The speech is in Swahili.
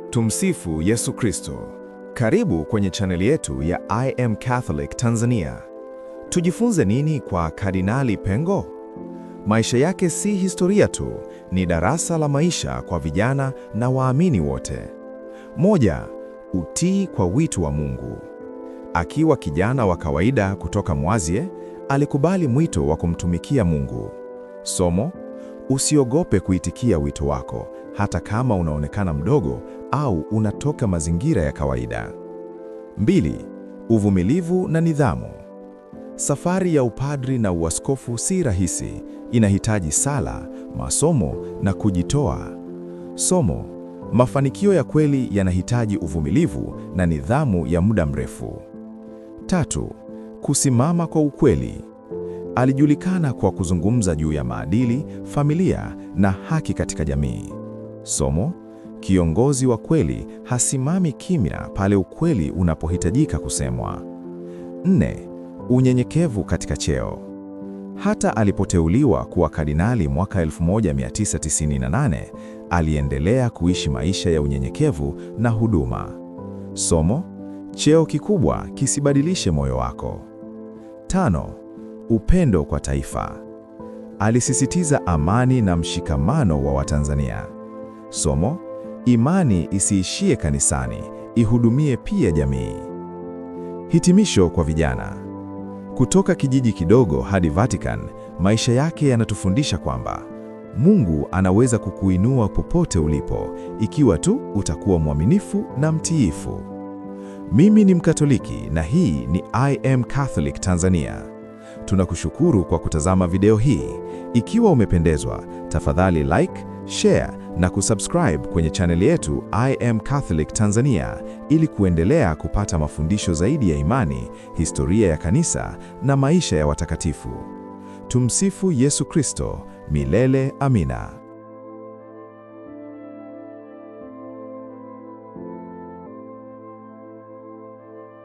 Tumsifu Yesu Kristo. Karibu kwenye chaneli yetu ya I Am Catholic Tanzania. Tujifunze nini kwa Kardinali Pengo? Maisha yake si historia tu, ni darasa la maisha kwa vijana na waamini wote. Moja, utii kwa wito wa Mungu. Akiwa kijana wa kawaida kutoka Mwazie, alikubali mwito wa kumtumikia Mungu. Somo: usiogope kuitikia wito wako, hata kama unaonekana mdogo au unatoka mazingira ya kawaida. 2. Uvumilivu na nidhamu. Safari ya upadri na uaskofu si rahisi, inahitaji sala, masomo na kujitoa. Somo: mafanikio ya kweli yanahitaji uvumilivu na nidhamu ya muda mrefu. 3. Kusimama kwa ukweli. Alijulikana kwa kuzungumza juu ya maadili, familia na haki katika jamii. Somo: kiongozi wa kweli hasimami kimya pale ukweli unapohitajika kusemwa. 4. Unyenyekevu katika cheo. Hata alipoteuliwa kuwa kardinali mwaka 1998, aliendelea kuishi maisha ya unyenyekevu na huduma. Somo: cheo kikubwa kisibadilishe moyo wako. 5. Upendo kwa taifa. Alisisitiza amani na mshikamano wa Watanzania. Somo: imani isiishie kanisani, ihudumie pia jamii. Hitimisho kwa vijana. Kutoka kijiji kidogo hadi Vatican, maisha yake yanatufundisha kwamba Mungu anaweza kukuinua popote ulipo, ikiwa tu utakuwa mwaminifu na mtiifu. Mimi ni Mkatoliki na hii ni I Am Catholic Tanzania. Tunakushukuru kwa kutazama video hii. Ikiwa umependezwa, tafadhali like, share na kusubscribe kwenye chaneli yetu I Am Catholic Tanzania ili kuendelea kupata mafundisho zaidi ya imani, historia ya kanisa na maisha ya watakatifu. Tumsifu Yesu Kristo. Milele amina.